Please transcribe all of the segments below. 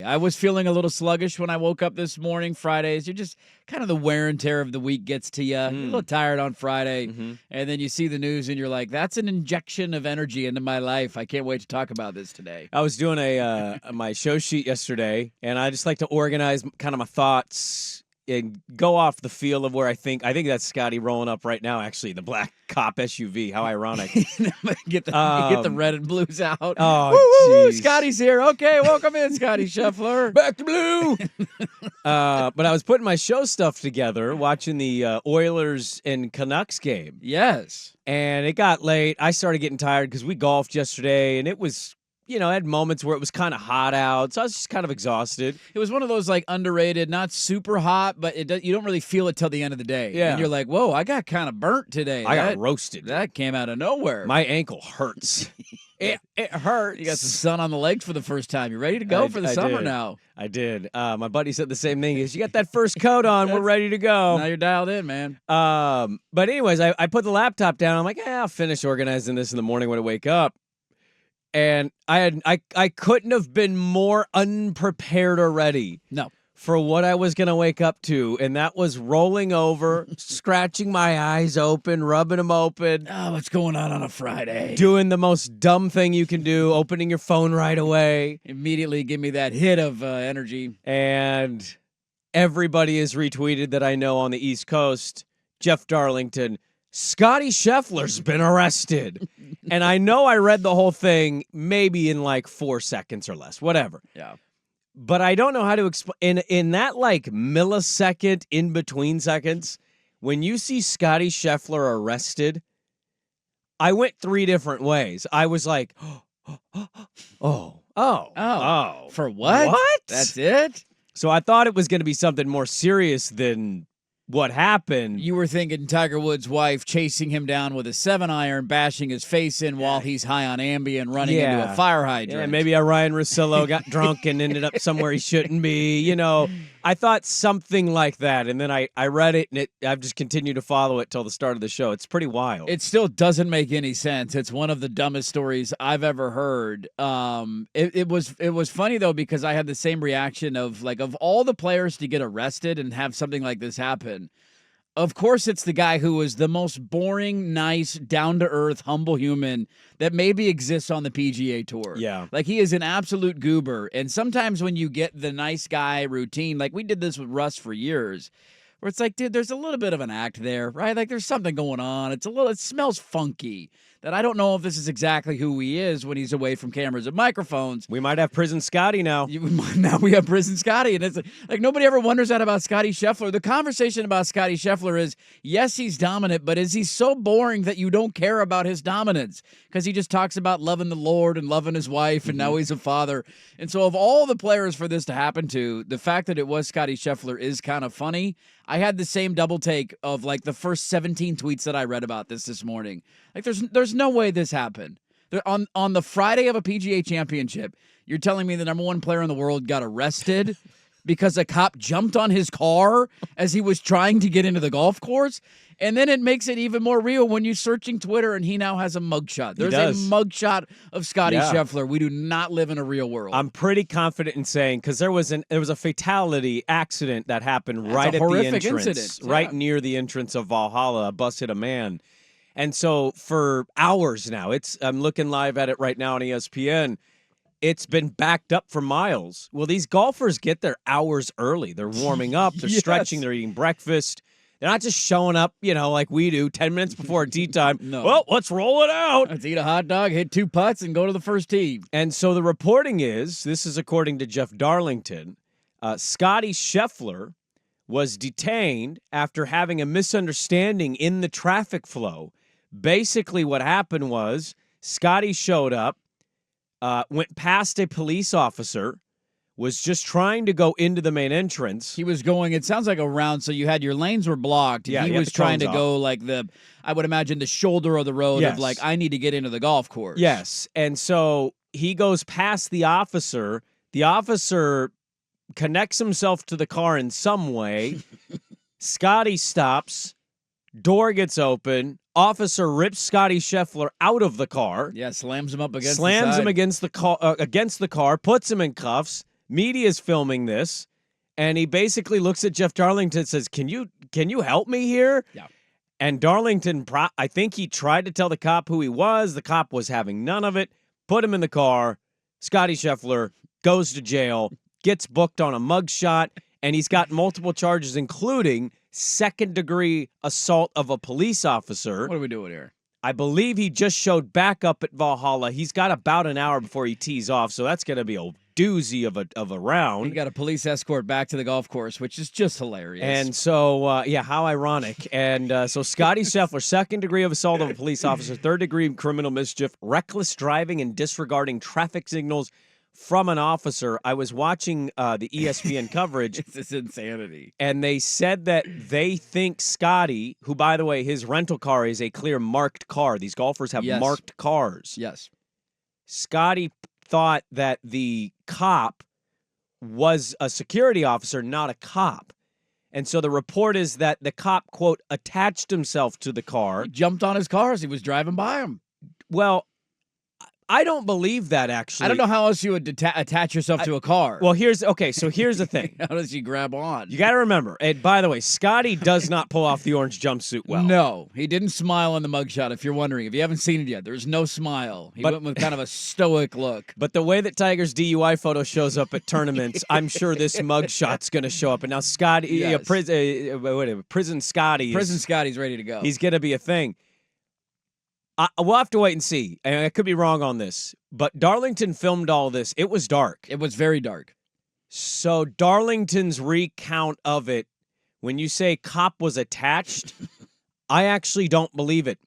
I was feeling a little sluggish when I woke up this morning. Fridays, you're just kind of the wear and tear of the week gets to you. You're a little tired on Friday, and then you see the news and you're like, that's an injection of energy into my life. I can't wait to talk about this today. I was doing my show sheet yesterday, and I just like to organize kind of my thoughts and go off the feel of where I think that's Scottie rolling up right now, actually, the black cop SUV. How ironic. get the red and blues out. Oh, geez. Scottie's here. Okay, welcome in, Scottie Scheffler. Back to blue. But I was putting my show stuff together, watching the Oilers and Canucks game. Yes. And it got late. I started getting tired because we golfed yesterday, and it was, I had moments where it was kind of hot out, so I was just kind of exhausted. It was one of those, like, underrated, not super hot, but you don't really feel it till the end of the day. Yeah. And you're like, whoa, I got kind of burnt today. I got roasted. That came out of nowhere. My ankle hurts. It hurts. You got some sun on the legs for the first time. You're ready to go for the summer now. I did. My buddy said the same thing. You got that first coat on. We're ready to go. Now you're dialed in, man. But anyways, I put the laptop down. I'm like, I'll finish organizing this in the morning when I wake up. And I couldn't have been more unprepared already. No. For what I was going to wake up to, and that was rolling over, scratching my eyes open, rubbing them open. Oh, what's going on a Friday? Doing the most dumb thing you can do, opening your phone right away. Immediately give me that hit of energy. And everybody has retweeted that I know on the East Coast, Jeff Darlington, Scottie Scheffler's been arrested. And I know I read the whole thing maybe in like 4 seconds or less, whatever. Yeah. But I don't know how to explain. In that like millisecond in between seconds, when you see Scottie Scheffler arrested, I went 3 different ways. I was like, oh. For what? What? That's it? So I thought it was going to be something more serious than what happened. You were thinking Tiger Woods' wife chasing him down with a 7-iron, bashing his face in while he's high on Ambien, running into a fire hydrant. Yeah, maybe Ryan Russillo got drunk and ended up somewhere he shouldn't be. I thought something like that. And then I read it, and I've just continued to follow it till the start of the show. It's pretty wild. It still doesn't make any sense. It's one of the dumbest stories I've ever heard. It was funny, though, because I had the same reaction of all the players to get arrested and have something like this happen, of course it's the guy who is the most boring, nice, down-to-earth, humble human that maybe exists on the PGA Tour. Yeah. Like, he is an absolute goober. And sometimes when you get the nice guy routine, like we did this with Russ for years, where it's like, dude, there's a little bit of an act there, right? Like, there's something going on. It smells funky. That I don't know if this is exactly who he is when he's away from cameras and microphones. We might have Prison Scottie now. Now we have Prison Scottie, and it's like nobody ever wonders that about Scottie Scheffler. The conversation about Scottie Scheffler is, yes, he's dominant, but is he so boring that you don't care about his dominance? Because he just talks about loving the Lord and loving his wife, and now he's a father. And so of all the players for this to happen to, the fact that it was Scottie Scheffler is kind of funny. I had the same double take of like the first 17 tweets that I read about this morning. Like there's no way this happened. On the Friday of a PGA Championship, you're telling me the number one player in the world got arrested because a cop jumped on his car as he was trying to get into the golf course? And then it makes it even more real when you're searching Twitter and he now has a mugshot. There's a mugshot of Scottie Scheffler. We do not live in a real world. I'm pretty confident in saying, because there was a fatality accident that happened right at the entrance, right near the entrance of Valhalla. A bus hit a man. And so for hours now, I'm looking live at it right now on ESPN. It's been backed up for miles. Well, these golfers get there hours early. They're warming up. They're stretching. They're eating breakfast. They're not just showing up, like we do 10 minutes before tee time. No. Well, let's roll it out. Let's eat a hot dog, hit 2 putts, and go to the first tee. And so the reporting is, this is according to Jeff Darlington, Scottie Scheffler was detained after having a misunderstanding in the traffic flow. Basically what happened was Scottie showed up, went past a police officer, was just trying to go into the main entrance. He was going, it sounds like around, so you had your lanes were blocked. Yeah, he was trying to go like I would imagine the shoulder of the road of like, I need to get into the golf course. Yes, and so he goes past the officer. The officer connects himself to the car in some way. Scottie stops. Door gets open. Officer rips Scottie Scheffler out of the car. Yeah, slams him up against against the car, puts him in cuffs. Media's filming this, and he basically looks at Jeff Darlington and says, Can you help me here? Yeah. And Darlington, I think he tried to tell the cop who he was. The cop was having none of it. Put him in the car. Scottie Scheffler goes to jail, gets booked on a mugshot, and he's got multiple charges, including second-degree assault of a police officer. What are we doing here? I believe he just showed back up at Valhalla. He's got about an hour before he tees off, so that's going to be a doozy of a round. He got a police escort back to the golf course, which is just hilarious. And so, how ironic. And so Scottie Scheffler, second degree of assault of a police officer, third degree criminal mischief, reckless driving and disregarding traffic signals from an officer. I was watching the ESPN coverage. This is insanity. And they said that they think Scottie, who, by the way, his rental car is a clear marked car. These golfers have marked cars. Yes. Scottie thought that the cop was a security officer, not a cop. And so the report is that the cop, quote, attached himself to the car. He jumped on his car as he was driving by him. Well, I don't believe that, actually. I don't know how else you would attach yourself to a car. Well, here's the thing. How does he grab on? You got to remember, and by the way, Scottie does not pull off the orange jumpsuit well. No, he didn't smile on the mugshot, if you're wondering. If you haven't seen it yet, there's no smile. He went with kind of a stoic look. But the way that Tiger's DUI photo shows up at tournaments, I'm sure this mugshot's going to show up. And now Scottie, yes. Prison Scottie. Prison Scottie's ready to go. He's going to be a thing. We'll have to wait and see. And I could be wrong on this, but Darlington filmed all this. It was dark. It was very dark. So Darlington's recount of it, when you say cop was attached, I actually don't believe it.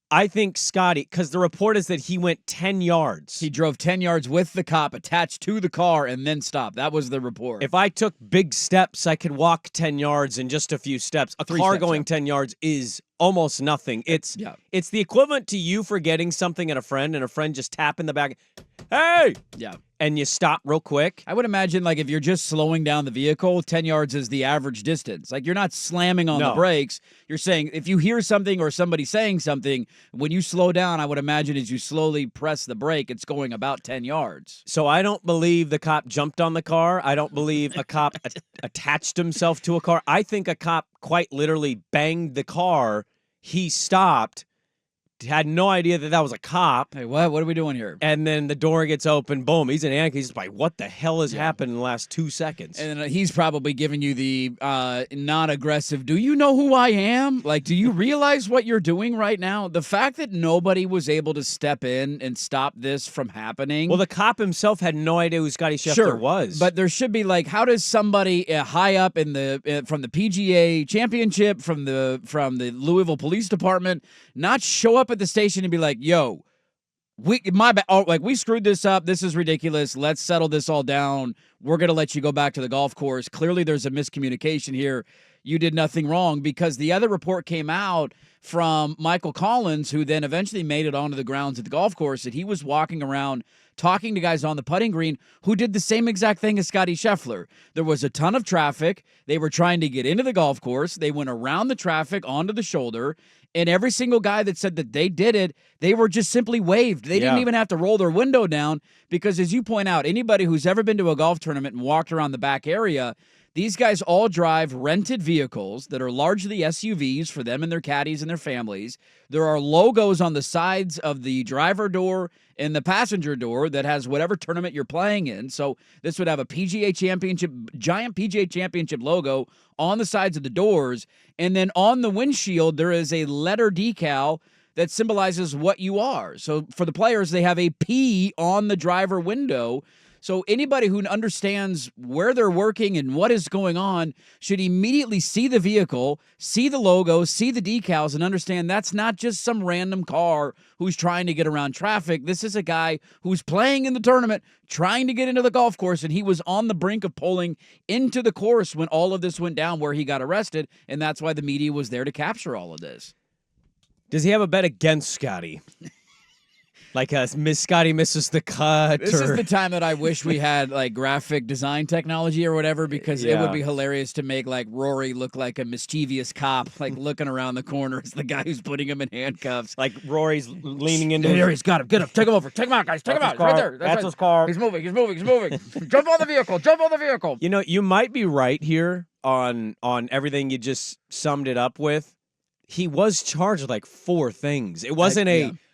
I think Scottie, because the report is that he went 10 yards. He drove 10 yards with the cop attached to the car and then stopped. That was the report. If I took big steps, I could walk 10 yards in just a few steps. A car going 10 yards is almost nothing. It's the equivalent to you forgetting something at a friend and a friend just tapping the back. Hey! Yeah. And you stop real quick. I would imagine, like, if you're just slowing down the vehicle, 10 yards is the average distance. Like, you're not slamming on the brakes. You're saying, if you hear something or somebody saying something, when you slow down, I would imagine as you slowly press the brake, it's going about 10 yards. So I don't believe the cop jumped on the car. I don't believe a cop attached himself to a car. I think a cop quite literally banged the car. He stopped. Had no idea that was a cop. Hey, what are we doing here? And then the door gets open. Boom. He's in handcuffs. He's like, what the hell has happened in the last 2 seconds? And then he's probably giving you the non-aggressive, do you know who I am? Like, do you realize what you're doing right now? The fact that nobody was able to step in and stop this from happening. Well, the cop himself had no idea who Scottie Scheffler was. But there should be, like, how does somebody high up in the from the PGA Championship, from the Louisville Police Department, not show up at the station and be like, yo, we screwed this up. This is ridiculous. Let's settle this all down. We're going to let you go back to the golf course. Clearly there's a miscommunication here. You did nothing wrong, because the other report came out from Michael Collins, who then eventually made it onto the grounds at the golf course, that he was walking around talking to guys on the putting green who did the same exact thing as Scottie Scheffler. There was a ton of traffic. They were trying to get into the golf course. They went around the traffic onto the shoulder, and every single guy that said that they did it, they were just simply waved. They didn't even have to roll their window down, because, as you point out, anybody who's ever been to a golf tournament and walked around the back area, these guys all drive rented vehicles that are largely SUVs for them and their caddies and their families. There are logos on the sides of the driver door and the passenger door that has whatever tournament you're playing in. So this would have a PGA Championship, giant PGA Championship logo on the sides of the doors. And then on the windshield, there is a letter decal that symbolizes what you are. So for the players, they have a P on the driver window. So anybody who understands where they're working and what is going on should immediately see the vehicle, see the logo, see the decals, and understand that's not just some random car who's trying to get around traffic. This is a guy who's playing in the tournament, trying to get into the golf course, and he was on the brink of pulling into the course when all of this went down, where he got arrested, and that's why the media was there to capture all of this. Does he have a bet against Scottie? Like Miss Scottie misses the cut. This is the time that I wish we had like graphic design technology or whatever, because it would be hilarious to make like Rory look like a mischievous cop, like looking around the corner as the guy who's putting him in handcuffs. Like Rory's leaning into Here, he's got him. Get him. Take him over. Take him out, guys. Take him out. Right there. That's his car. He's moving. He's moving. He's moving. Jump on the vehicle. Jump on the vehicle. You know, you might be right here on everything you just summed it up with. He was charged with like 4 things. It wasn't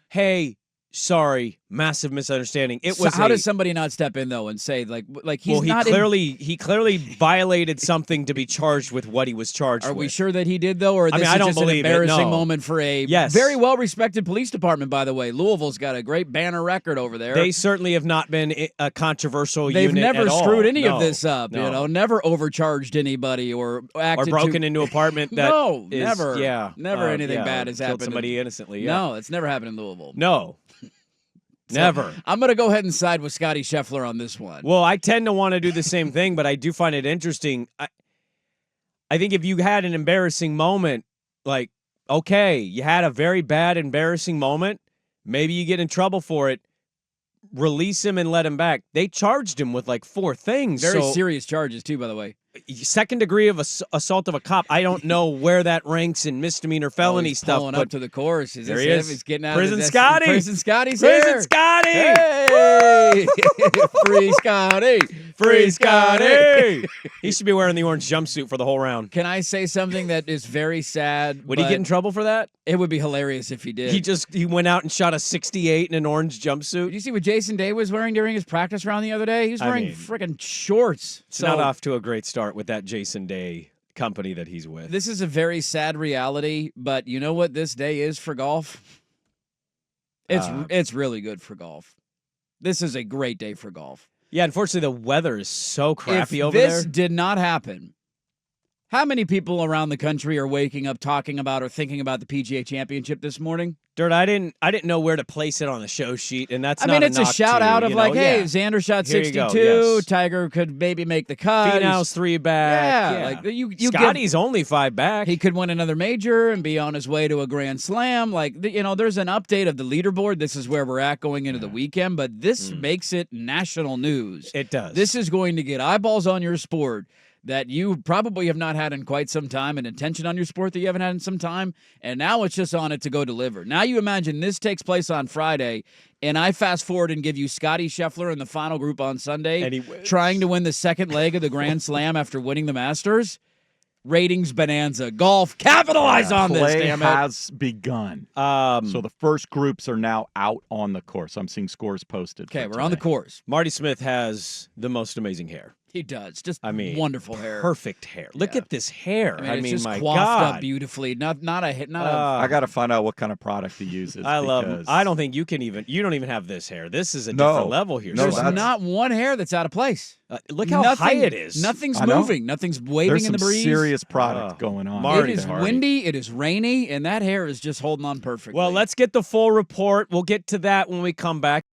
hey, sorry, massive misunderstanding. It was. How does somebody not step in though and say like he's not? He clearly violated something to be charged with what he was charged with. Are we sure that he did though, or this I don't is just believe an embarrassing no. moment for a very well respected police department? By the way, Louisville's got a great banner record over there. They certainly have not been a controversial They've unit never at all. screwed any of this up. No. You know, never overcharged anybody or acted or broken into an apartment. That never. Yeah, never anything bad has happened. Killed somebody innocently. Yeah. No, it's never happened in Louisville. No. Never. I'm going to go ahead and side with Scottie Scheffler on this one. Well, I tend to want to do the same thing, but I do find it interesting. I think if you had an embarrassing moment, like, okay, you had a very bad, embarrassing moment, maybe you get in trouble for it, release him and let him back. They charged him with like 4 things. Very serious charges, too, by the way. Second degree of assault of a cop. I don't know where that ranks in misdemeanor felony stuff. Pulling up to the course. There he is. He's getting out Prison of Scottie. Prison Scottie's Prison here. Scottie. Hey! Free Scottie. Free Scottie. He should be wearing the orange jumpsuit for the whole round. Can I say something that is very sad? Would he get in trouble for that? It would be hilarious if he did. He went out and shot a 68 in an orange jumpsuit. Did you see what Jason Day was wearing during his practice round the other day? He was wearing freaking shorts. It's not off to a great start with that Jason Day company that he's with. This is a very sad reality, but you know what this day is for golf? It's really good for golf. This is a great day for golf. Yeah, unfortunately, the weather is so crappy over there. If this did not happen, how many people around the country are waking up talking about or thinking about the PGA Championship this morning? Dirt, I didn't know where to place it on the show sheet, and that's it's a shout out of like, hey, Xander shot 62, Tiger could maybe make the cut. Finau's 3 back. Yeah, like you Scottie's only 5 back. He could win another major and be on his way to a Grand Slam. Like, there's an update of the leaderboard. This is where we're at going into the weekend, but this makes it national news. It does. This is going to get eyeballs on your sport that you probably have not had in quite some time, and attention on your sport that you haven't had in some time, and now it's just on it to go deliver. Now you imagine this takes place on Friday, and I fast forward and give you Scottie Scheffler in the final group on Sunday, trying to win the second leg of the Grand Slam after winning the Masters. Ratings bonanza. Golf, capitalize on this, damn it. Play has begun. So the first groups are now out on the course. I'm seeing scores posted. Okay, we're on the course. Marty Smith has the most amazing hair. He does. Just wonderful hair. Perfect hair. Look at this hair. It's just my coiffed God. up beautifully. Not a I got to find out what kind of product he uses. I love him. I don't think you don't even have this hair. This is a different level here. There's not one hair that's out of place. Look how high it is. Nothing's moving. Nothing's waving in the breeze. There's some serious product going on. Marty, it is windy. It is rainy. And that hair is just holding on perfectly. Well, let's get the full report. We'll get to that when we come back.